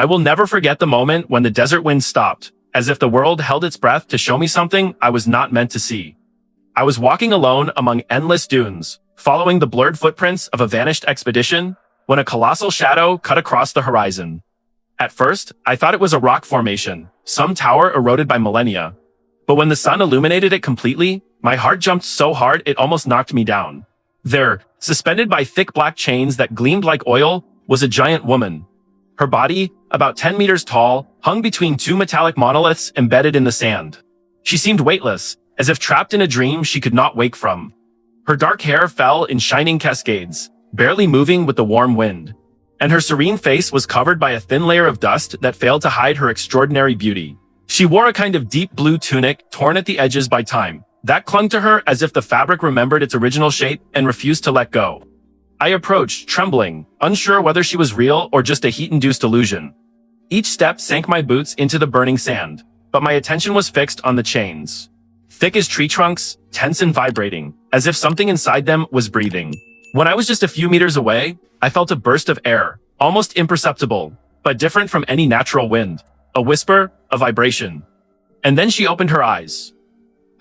I will never forget the moment when the desert wind stopped, as if the world held its breath to show me something I was not meant to see. I was walking alone among endless dunes, following the blurred footprints of a vanished expedition, when a colossal shadow cut across the horizon. At first, I thought it was a rock formation, some tower eroded by millennia. But when the sun illuminated it completely, my heart jumped so hard it almost knocked me down. There, suspended by thick black chains that gleamed like oil, was a giant woman. Her body, about 10 meters tall, hung between two metallic monoliths embedded in the sand. She seemed weightless, as if trapped in a dream she could not wake from. Her dark hair fell in shining cascades, barely moving with the warm wind. And her serene face was covered by a thin layer of dust that failed to hide her extraordinary beauty. She wore a kind of deep blue tunic torn at the edges by time, that clung to her as if the fabric remembered its original shape and refused to let go. I approached, trembling, unsure whether she was real or just a heat-induced illusion. Each step sank my boots into the burning sand, but my attention was fixed on the chains. Thick as tree trunks, tense and vibrating, as if something inside them was breathing. When I was just a few meters away, I felt a burst of air, almost imperceptible, but different from any natural wind. A whisper, a vibration. And then she opened her eyes.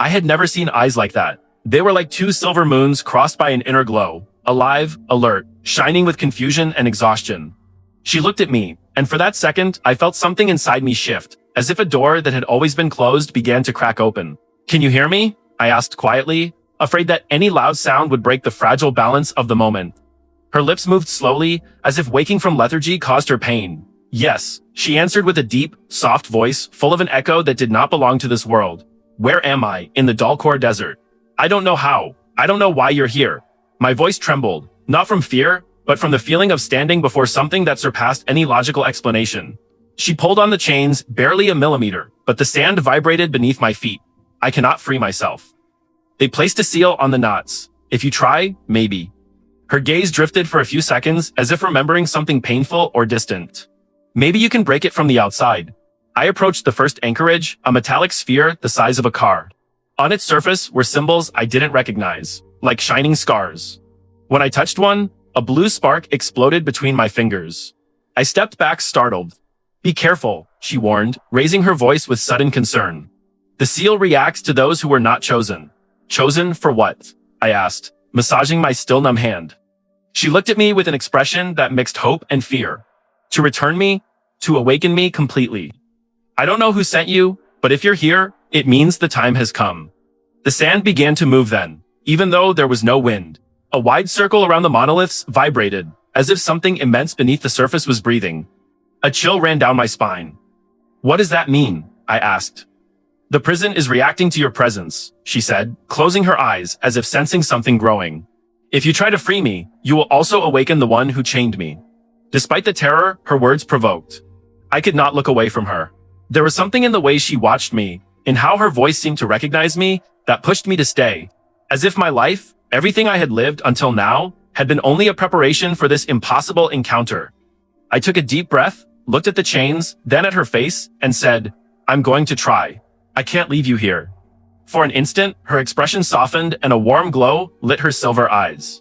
I had never seen eyes like that. They were like two silver moons crossed by an inner glow, alive, alert, shining with confusion and exhaustion. She looked at me, and for that second, I felt something inside me shift, as if a door that had always been closed began to crack open. "Can you hear me?" I asked quietly, afraid that any loud sound would break the fragile balance of the moment. Her lips moved slowly, as if waking from lethargy caused her pain. "Yes," she answered with a deep, soft voice full of an echo that did not belong to this world. "Where am I? In the Dalkor Desert. I don't know how. I don't know why you're here." My voice trembled, not from fear, but from the feeling of standing before something that surpassed any logical explanation. She pulled on the chains, barely a millimeter, but the sand vibrated beneath my feet. I cannot free myself. They placed a seal on the knots. "If you try, maybe." Her gaze drifted for a few seconds, as if remembering something painful or distant. "Maybe you can break it from the outside." I approached the first anchorage, a metallic sphere the size of a car. On its surface were symbols I didn't recognize, like shining scars. When I touched one, a blue spark exploded between my fingers. I stepped back startled. "Be careful," she warned, raising her voice with sudden concern. "The seal reacts to those who were not chosen." "Chosen for what?" I asked, massaging my still numb hand. She looked at me with an expression that mixed hope and fear. "To return me, to awaken me completely. I don't know who sent you, but if you're here, it means the time has come." The sand began to move then, even though there was no wind. A wide circle around the monoliths vibrated, as if something immense beneath the surface was breathing. A chill ran down my spine. "What does that mean?" I asked. "The prison is reacting to your presence," she said, closing her eyes as if sensing something growing. "If you try to free me, you will also awaken the one who chained me." Despite the terror her words provoked, I could not look away from her. There was something in the way she watched me, in how her voice seemed to recognize me, that pushed me to stay. As if my life, everything I had lived until now, had been only a preparation for this impossible encounter. I took a deep breath, looked at the chains, then at her face, and said, "I'm going to try. I can't leave you here." For an instant, her expression softened and a warm glow lit her silver eyes.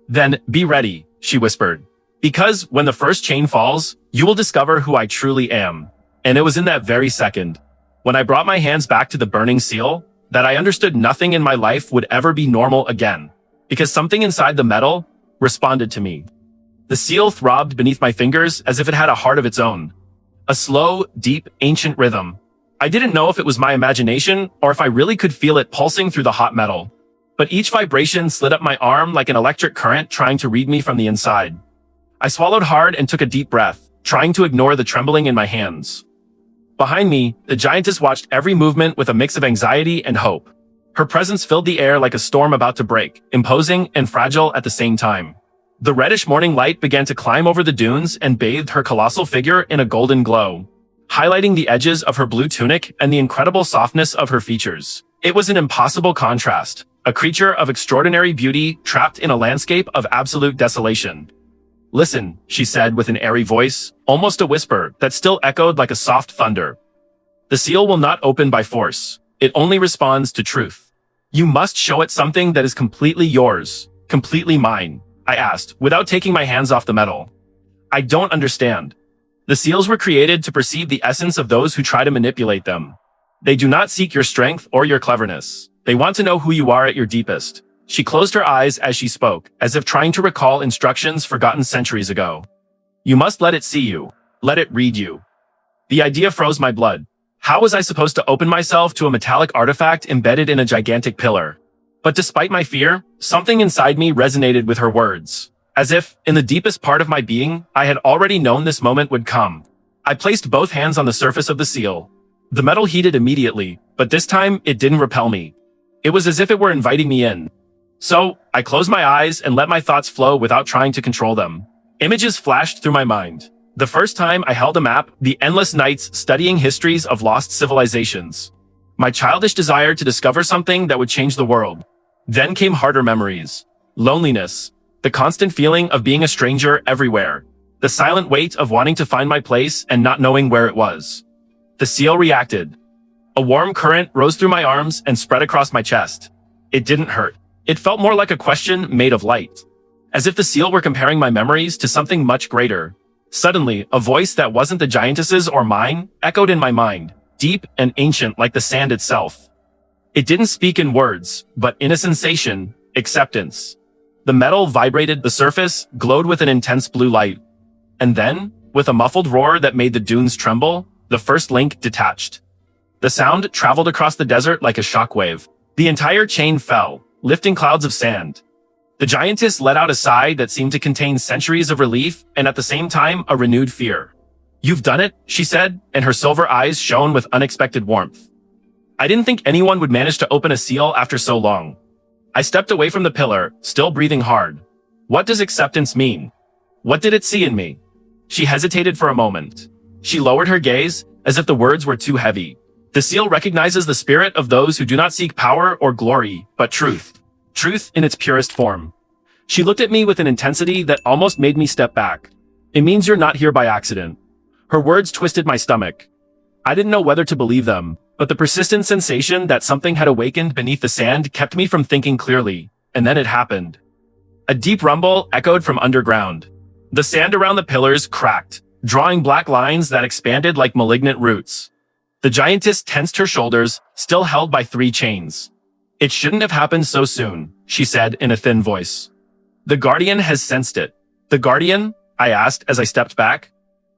"Then, be ready," she whispered. "Because when the first chain falls, you will discover who I truly am." And it was in that very second, when I brought my hands back to the burning seal, that I understood nothing in my life would ever be normal again, because something inside the metal responded to me. The seal throbbed beneath my fingers as if it had a heart of its own. A slow, deep, ancient rhythm. I didn't know if it was my imagination or if I really could feel it pulsing through the hot metal. But each vibration slid up my arm like an electric current trying to read me from the inside. I swallowed hard and took a deep breath, trying to ignore the trembling in my hands. Behind me, the giantess watched every movement with a mix of anxiety and hope. Her presence filled the air like a storm about to break, imposing and fragile at the same time. The reddish morning light began to climb over the dunes and bathed her colossal figure in a golden glow, highlighting the edges of her blue tunic and the incredible softness of her features. It was an impossible contrast, a creature of extraordinary beauty trapped in a landscape of absolute desolation. "Listen," she said with an airy voice, almost a whisper that still echoed like a soft thunder. "The seal will not open by force. It only responds to truth. You must show it something that is completely yours, completely mine," I asked, without taking my hands off the metal. "I don't understand." The seals were created to perceive the essence of those who try to manipulate them. They do not seek your strength or your cleverness. They want to know who you are at your deepest. She closed her eyes as she spoke, as if trying to recall instructions forgotten centuries ago. You must let it see you. Let it read you. The idea froze my blood. How was I supposed to open myself to a metallic artifact embedded in a gigantic pillar? But despite my fear, something inside me resonated with her words. As if, in the deepest part of my being, I had already known this moment would come. I placed both hands on the surface of the seal. The metal heated immediately, but this time it didn't repel me. It was as if it were inviting me in. So, I closed my eyes and let my thoughts flow without trying to control them. Images flashed through my mind. The first time I held a map, the endless nights studying histories of lost civilizations. My childish desire to discover something that would change the world. Then came harder memories. Loneliness. The constant feeling of being a stranger everywhere. The silent weight of wanting to find my place and not knowing where it was. The seal reacted. A warm current rose through my arms and spread across my chest. It didn't hurt. It felt more like a question made of light. As if the seal were comparing my memories to something much greater. Suddenly, a voice that wasn't the giantess's or mine echoed in my mind, deep and ancient like the sand itself. It didn't speak in words, but in a sensation, acceptance. The metal vibrated, the surface glowed with an intense blue light. And then, with a muffled roar that made the dunes tremble, the first link detached. The sound traveled across the desert like a shockwave. The entire chain fell, lifting clouds of sand. The giantess let out a sigh that seemed to contain centuries of relief and at the same time a renewed fear. You've done it, she said, and her silver eyes shone with unexpected warmth. I didn't think anyone would manage to open a seal after so long. I stepped away from the pillar, still breathing hard. What does acceptance mean? What did it see in me? She hesitated for a moment. She lowered her gaze, as if the words were too heavy. The seal recognizes the spirit of those who do not seek power or glory, but truth. Truth in its purest form. She looked at me with an intensity that almost made me step back. It means you're not here by accident. Her words twisted my stomach. I didn't know whether to believe them, but the persistent sensation that something had awakened beneath the sand kept me from thinking clearly, and then it happened. A deep rumble echoed from underground. The sand around the pillars cracked, drawing black lines that expanded like malignant roots. The giantess tensed her shoulders, still held by 3 chains. It shouldn't have happened so soon, she said in a thin voice. The Guardian has sensed it. The Guardian? I asked as I stepped back.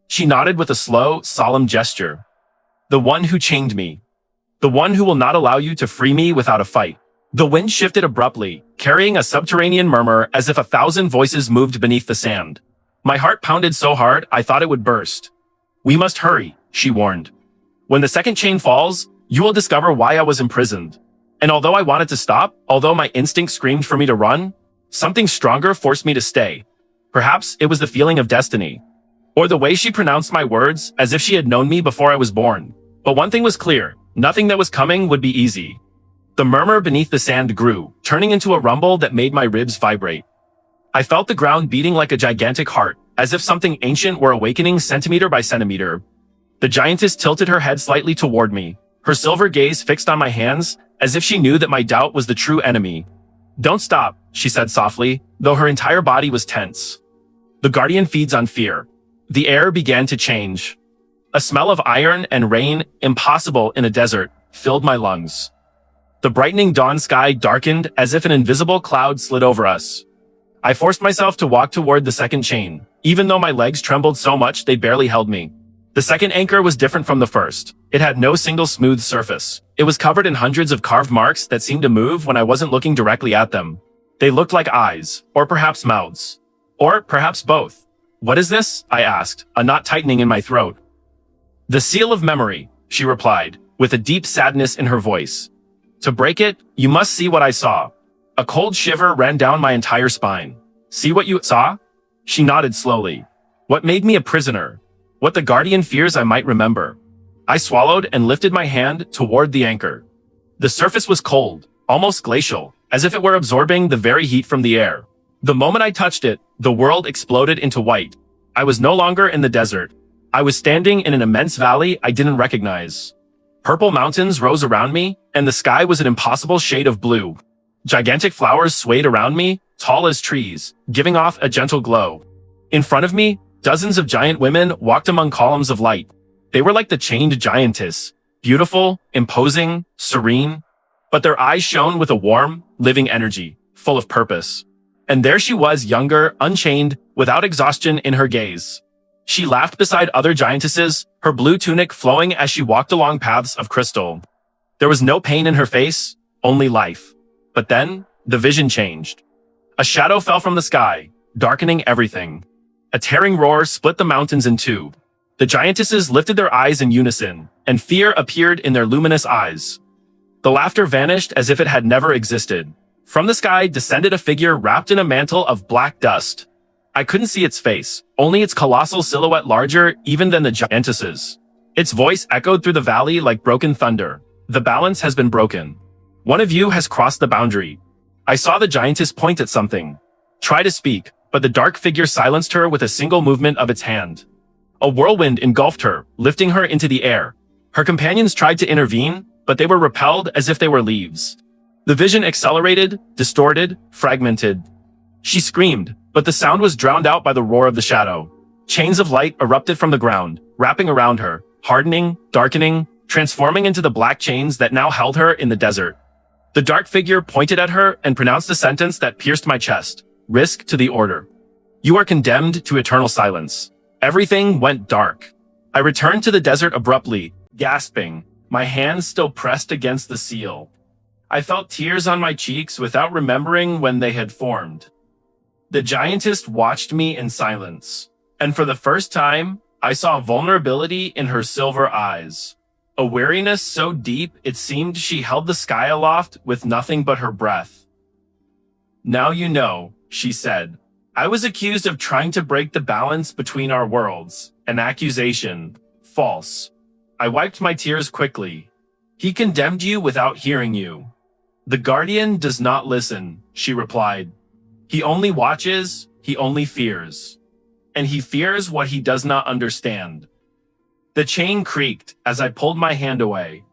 She nodded with a slow, solemn gesture. The one who chained me. The one who will not allow you to free me without a fight. The wind shifted abruptly, carrying a subterranean murmur as if 1,000 voices moved beneath the sand. My heart pounded so hard I thought it would burst. We must hurry, she warned. When the second chain falls, you will discover why I was imprisoned. And although I wanted to stop, although my instinct screamed for me to run, something stronger forced me to stay. Perhaps it was the feeling of destiny. Or the way she pronounced my words, as if she had known me before I was born. But one thing was clear, nothing that was coming would be easy. The murmur beneath the sand grew, turning into a rumble that made my ribs vibrate. I felt the ground beating like a gigantic heart, as if something ancient were awakening centimeter by centimeter. The giantess tilted her head slightly toward me, her silver gaze fixed on my hands, as if she knew that my doubt was the true enemy. Don't stop, she said softly, though her entire body was tense. The Guardian feeds on fear. The air began to change. A smell of iron and rain, impossible in a desert, filled my lungs. The brightening dawn sky darkened as if an invisible cloud slid over us. I forced myself to walk toward the second chain, even though my legs trembled so much they barely held me. The second anchor was different from the first. It had no single smooth surface. It was covered in hundreds of carved marks that seemed to move when I wasn't looking directly at them. They looked like eyes, or perhaps mouths. Or perhaps both. What is this? I asked, a knot tightening in my throat. The seal of memory, she replied, with a deep sadness in her voice. To break it, you must see what I saw. A cold shiver ran down my entire spine. See what you saw? She nodded slowly. What made me a prisoner? What the Guardian fears I might remember. I swallowed and lifted my hand toward the anchor. The surface was cold, almost glacial, as if it were absorbing the very heat from the air. The moment I touched it, the world exploded into white. I was no longer in the desert. I was standing in an immense valley I didn't recognize. Purple mountains rose around me, and the sky was an impossible shade of blue. Gigantic flowers swayed around me, tall as trees, giving off a gentle glow. In front of me, Dozens of giant women walked among columns of light. They were like the chained giantess, beautiful, imposing, serene, but their eyes shone with a warm, living energy, full of purpose. And there she was, younger, unchained, without exhaustion in her gaze. She laughed beside other giantesses, her blue tunic flowing as she walked along paths of crystal. There was no pain in her face, only life. But then, the vision changed. A shadow fell from the sky, darkening everything. A tearing roar split the mountains in two. The giantesses lifted their eyes in unison, and fear appeared in their luminous eyes. The laughter vanished as if it had never existed. From the sky descended a figure wrapped in a mantle of black dust. I couldn't see its face, only its colossal silhouette larger even than the giantesses. Its voice echoed through the valley like broken thunder. The balance has been broken. One of you has crossed the boundary. I saw the giantess point at something. Try to speak, but the dark figure silenced her with a single movement of its hand. A whirlwind engulfed her, lifting her into the air. Her companions tried to intervene, but they were repelled as if they were leaves. The vision accelerated, distorted, fragmented. She screamed, but the sound was drowned out by the roar of the shadow. Chains of light erupted from the ground, wrapping around her, hardening, darkening, transforming into the black chains that now held her in the desert. The dark figure pointed at her and pronounced a sentence that pierced my chest. Risk to the order. You are condemned to eternal silence. Everything went dark. I returned to the desert abruptly, gasping, my hands still pressed against the seal. I felt tears on my cheeks without remembering when they had formed. The giantess watched me in silence, and for the first time, I saw vulnerability in her silver eyes. A weariness so deep it seemed she held the sky aloft with nothing but her breath. Now you know, she said. I was accused of trying to break the balance between our worlds, an accusation, false. I wiped my tears quickly. He condemned you without hearing you. The guardian does not listen, she replied. He only watches, he only fears. And he fears what he does not understand. The chain creaked as I pulled my hand away.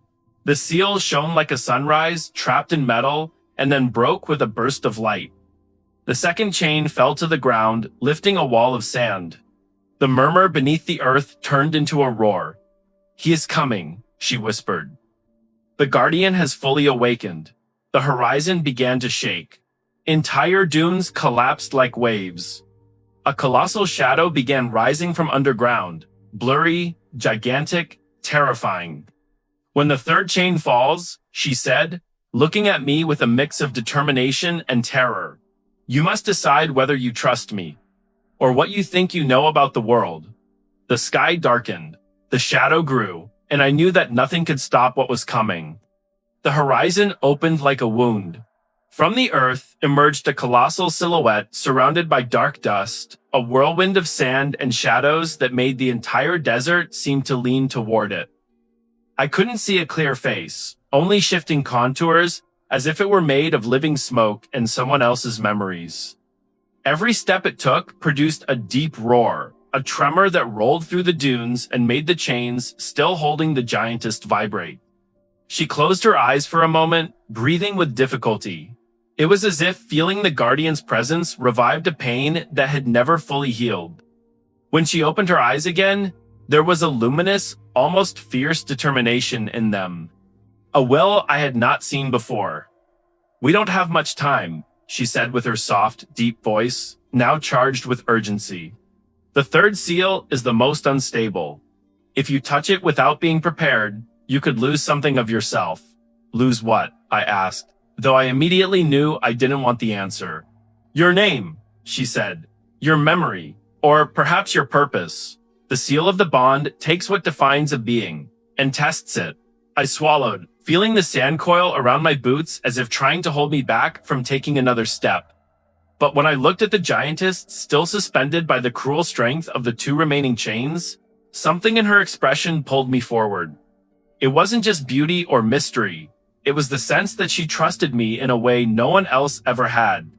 The seal shone like a sunrise, trapped in metal, and then broke with a burst of light. The second chain fell to the ground, lifting a wall of sand. The murmur beneath the earth turned into a roar. He is coming, she whispered. The guardian has fully awakened. The horizon began to shake. Entire dunes collapsed like waves. A colossal shadow began rising from underground, blurry, gigantic, terrifying. When the third chain falls, she said, looking at me with a mix of determination and terror, you must decide whether you trust me, or what you think you know about the world. The sky darkened, the shadow grew, and I knew that nothing could stop what was coming. The horizon opened like a wound. From the earth emerged a colossal silhouette surrounded by dark dust, a whirlwind of sand and shadows that made the entire desert seem to lean toward it. I couldn't see a clear face, only shifting contours as if it were made of living smoke and someone else's memories. Every step it took produced a deep roar, a tremor that rolled through the dunes and made the chains still holding the giantess vibrate. She closed her eyes for a moment, breathing with difficulty. It was as if feeling the guardian's presence revived a pain that had never fully healed. When she opened her eyes again, there was a luminous, almost fierce determination in them. A will I had not seen before. We don't have much time, she said with her soft, deep voice, now charged with urgency. The third seal is the most unstable. If you touch it without being prepared, you could lose something of yourself. Lose what? I asked, though I immediately knew I didn't want the answer. Your name, she said. Your memory, or perhaps your purpose. The seal of the bond takes what defines a being and tests it. I swallowed, feeling the sand coil around my boots as if trying to hold me back from taking another step. But when I looked at the giantess still suspended by the cruel strength of the two remaining chains, something in her expression pulled me forward. It wasn't just beauty or mystery. It was the sense that she trusted me in a way no one else ever had.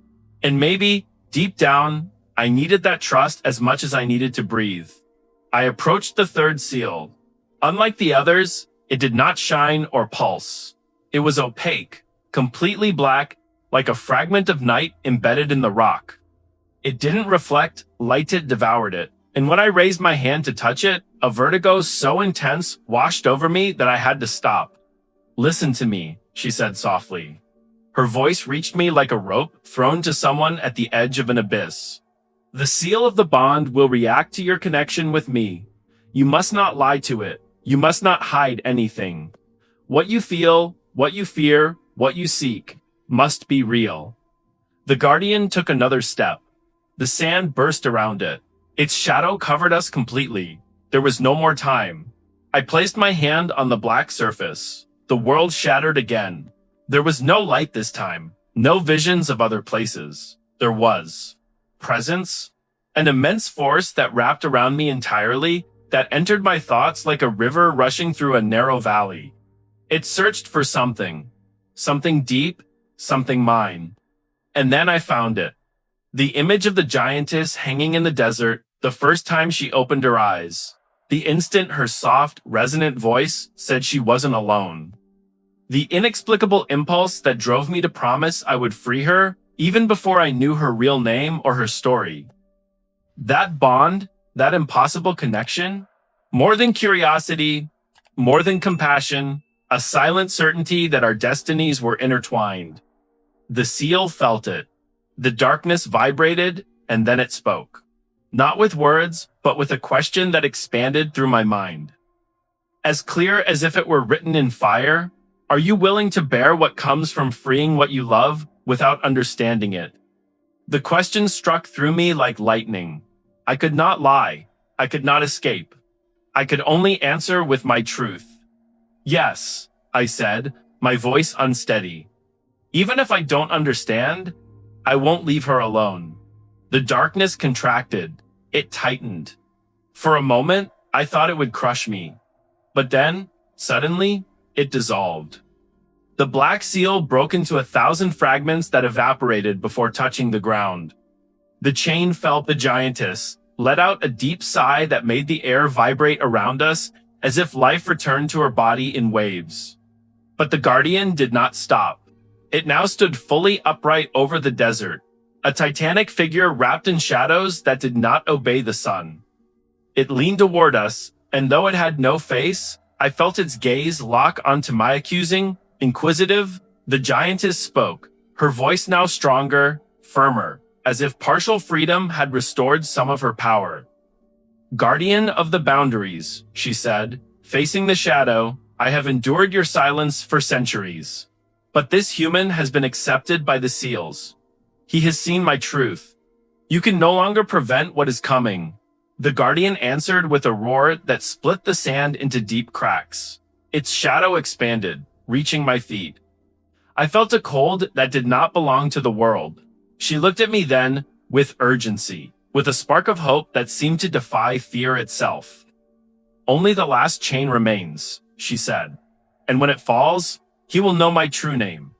And maybe, deep down, I needed that trust as much as I needed to breathe. I approached the third seal. Unlike the others, it did not shine or pulse. It was opaque, completely black, like a fragment of night embedded in the rock. It didn't reflect, light it devoured it. And when I raised my hand to touch it, a vertigo so intense washed over me that I had to stop. "Listen to me," she said softly. Her voice reached me like a rope thrown to someone at the edge of an abyss. "The seal of the bond will react to your connection with me. You must not lie to it. You must not hide anything. What you feel, what you fear, what you seek, must be real." The guardian took another step. The sand burst around it. Its shadow covered us completely. There was no more time. I placed my hand on the black surface. The world shattered again. There was no light this time, no visions of other places. There was presence, an immense force that wrapped around me entirely, that entered my thoughts like a river rushing through a narrow valley. It searched for something deep, something mine. And then I found it. The image of the giantess hanging in the desert, the first time she opened her eyes. The instant her soft, resonant voice said she wasn't alone. The inexplicable impulse that drove me to promise I would free her, even before I knew her real name or her story. That bond, that impossible connection, more than curiosity, more than compassion, a silent certainty that our destinies were intertwined. The seal felt it. The darkness vibrated, and then it spoke. Not with words, but with a question that expanded through my mind. As clear as if it were written in fire, are you willing to bear what comes from freeing what you love without understanding it? The question struck through me like lightning. I could not lie. I could not escape. I could only answer with my truth. "Yes," I said, my voice unsteady. "Even if I don't understand, I won't leave her alone." The darkness contracted. It tightened. For a moment, I thought it would crush me. But then, suddenly, it dissolved. The black seal broke into 1,000 fragments that evaporated before touching the ground. The chain felt the giantess, let out a deep sigh that made the air vibrate around us as if life returned to her body in waves. But the guardian did not stop. It now stood fully upright over the desert, a titanic figure wrapped in shadows that did not obey the sun. It leaned toward us, and though it had no face, I felt its gaze lock onto my accusing, inquisitive. The giantess spoke, her voice now stronger, firmer, as if partial freedom had restored some of her power. "Guardian of the boundaries," she said, facing the shadow, "I have endured your silence for centuries. But this human has been accepted by the seals. He has seen my truth. You can no longer prevent what is coming." The guardian answered with a roar that split the sand into deep cracks. Its shadow expanded, reaching my feet. I felt a cold that did not belong to the world. She looked at me then, with urgency, with a spark of hope that seemed to defy fear itself. "Only the last chain remains," she said. "And when it falls, he will know my true name."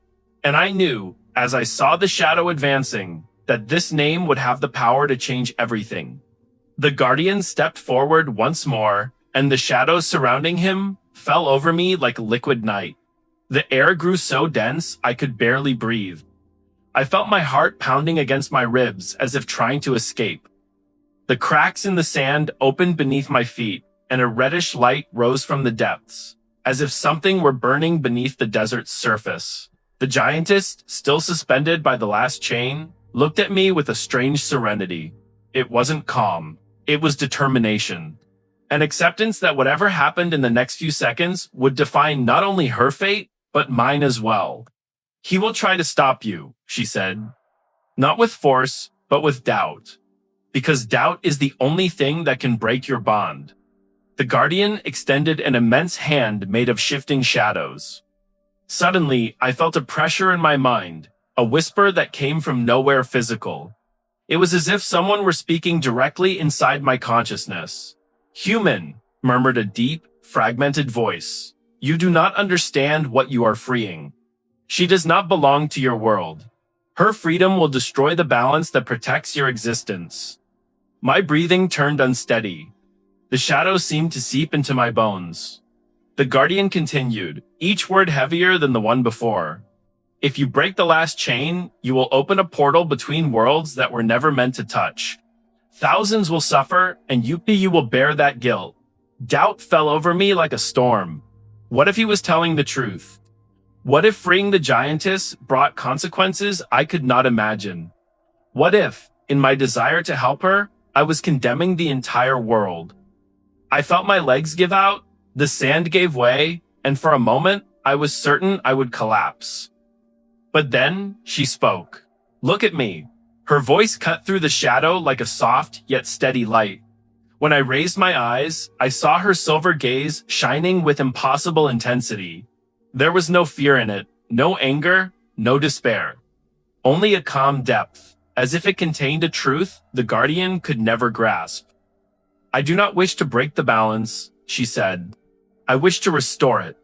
And I knew, as I saw the shadow advancing, that this name would have the power to change everything. The guardian stepped forward once more, and the shadows surrounding him fell over me like liquid night. The air grew so dense I could barely breathe. I felt my heart pounding against my ribs as if trying to escape. The cracks in the sand opened beneath my feet, and a reddish light rose from the depths, as if something were burning beneath the desert's surface. The giantess, still suspended by the last chain, looked at me with a strange serenity. It wasn't calm. It was determination. An acceptance that whatever happened in the next few seconds would define not only her fate, but mine as well. "He will try to stop you," she said. "Not with force, but with doubt. Because doubt is the only thing that can break your bond." The guardian extended an immense hand made of shifting shadows. Suddenly, I felt a pressure in my mind, a whisper that came from nowhere physical. It was as if someone were speaking directly inside my consciousness. "Human," murmured a deep, fragmented voice. "You do not understand what you are freeing. She does not belong to your world. Her freedom will destroy the balance that protects your existence." My breathing turned unsteady. The shadows seemed to seep into my bones. The guardian continued, each word heavier than the one before. "If you break the last chain, you will open a portal between worlds that were never meant to touch. Thousands will suffer, and you will bear that guilt. Doubt fell over me like a storm. What if he was telling the truth? What if freeing the giantess brought consequences I could not imagine? What if, in my desire to help her, I was condemning the entire world? I felt my legs give out, the sand gave way, and for a moment, I was certain I would collapse. But then, she spoke. Look at me. Her voice cut through the shadow like a soft yet steady light. When I raised my eyes, I saw her silver gaze shining with impossible intensity. There was no fear in it, no anger, no despair. Only a calm depth, as if it contained a truth the Guardian could never grasp. I do not wish to break the balance, she said. I wish to restore it.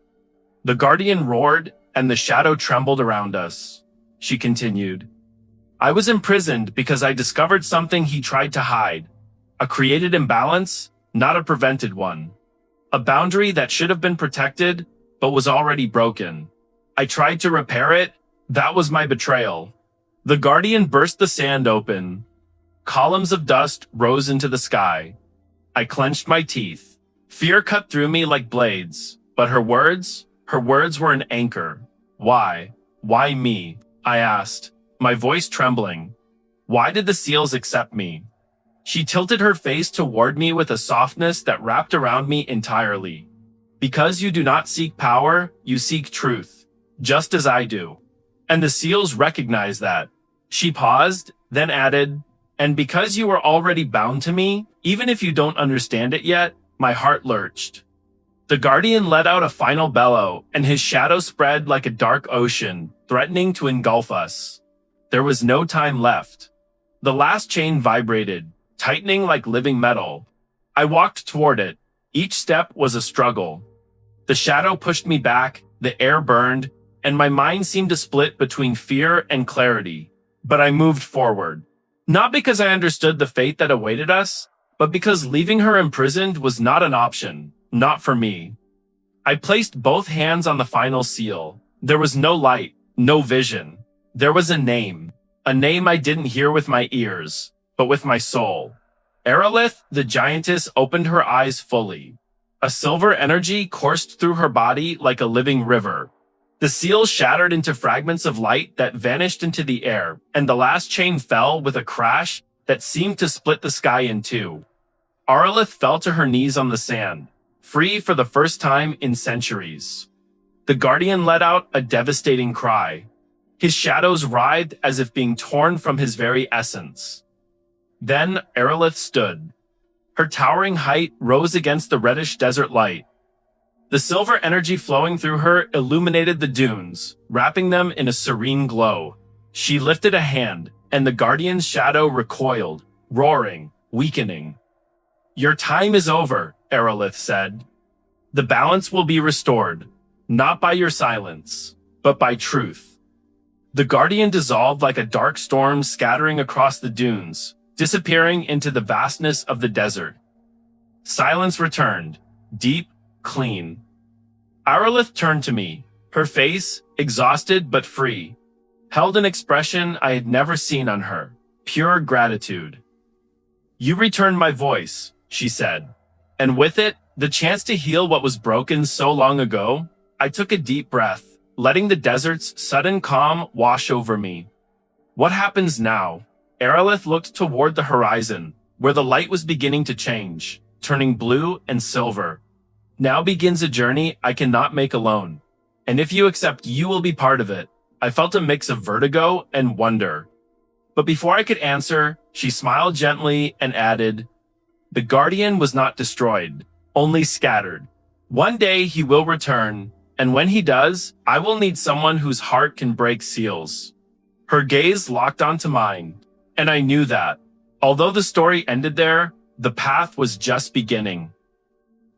The Guardian roared, and the shadow trembled around us. She continued. I was imprisoned because I discovered something he tried to hide. A created imbalance, not a prevented one. A boundary that should have been protected, but was already broken. I tried to repair it. That was my betrayal. The Guardian burst the sand open. Columns of dust rose into the sky. I clenched my teeth. Fear cut through me like blades, but her words were an anchor. Why? Why me? I asked, my voice trembling. Why did the seals accept me? She tilted her face toward me with a softness that wrapped around me entirely. Because you do not seek power, you seek truth, just as I do. And the seals recognize that. She paused, then added, and because you are already bound to me, even if you don't understand it yet, my heart lurched. The Guardian let out a final bellow, and his shadow spread like a dark ocean, threatening to engulf us. There was no time left. The last chain vibrated, tightening like living metal. I walked toward it. Each step was a struggle. The shadow pushed me back, the air burned, and my mind seemed to split between fear and clarity. But I moved forward. Not because I understood the fate that awaited us, but because leaving her imprisoned was not an option, not for me. I placed both hands on the final seal. There was no light, no vision. There was a name I didn't hear with my ears, but with my soul. Aerolith, the giantess, opened her eyes fully. A silver energy coursed through her body like a living river. The seal shattered into fragments of light that vanished into the air, and the last chain fell with a crash that seemed to split the sky in two. Aerolith fell to her knees on the sand, free for the first time in centuries. The Guardian let out a devastating cry. His shadows writhed as if being torn from his very essence. Then Aerolith stood. Her towering height rose against the reddish desert light. The silver energy flowing through her illuminated the dunes, wrapping them in a serene glow. She lifted a hand, and the Guardian's shadow recoiled, roaring, weakening. Your time is over, Aerolith said. The balance will be restored, not by your silence, but by truth. The Guardian dissolved like a dark storm scattering across the dunes, disappearing into the vastness of the desert. Silence returned, deep, clean. Aerolith turned to me, her face, exhausted but free, held an expression I had never seen on her, pure gratitude. You returned my voice, she said, and with it, the chance to heal what was broken so long ago. I took a deep breath, letting the desert's sudden calm wash over me. What happens now? Aerolith looked toward the horizon, where the light was beginning to change, turning blue and silver. Now begins a journey I cannot make alone. And if you accept, you will be part of it. I felt a mix of vertigo and wonder. But before I could answer, she smiled gently and added, the Guardian was not destroyed, only scattered. One day he will return, and when he does, I will need someone whose heart can break seals. Her gaze locked onto mine, and I knew that, although the story ended there, the path was just beginning.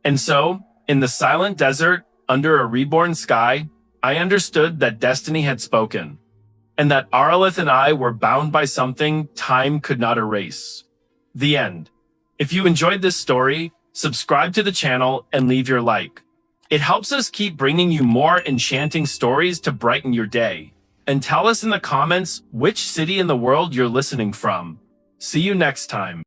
And so, in the silent desert, under a reborn sky, I understood that destiny had spoken, and that Aerolith and I were bound by something time could not erase. The end. If you enjoyed this story, subscribe to the channel and leave your like. It helps us keep bringing you more enchanting stories to brighten your day. And tell us in the comments which city in the world you're listening from. See you next time.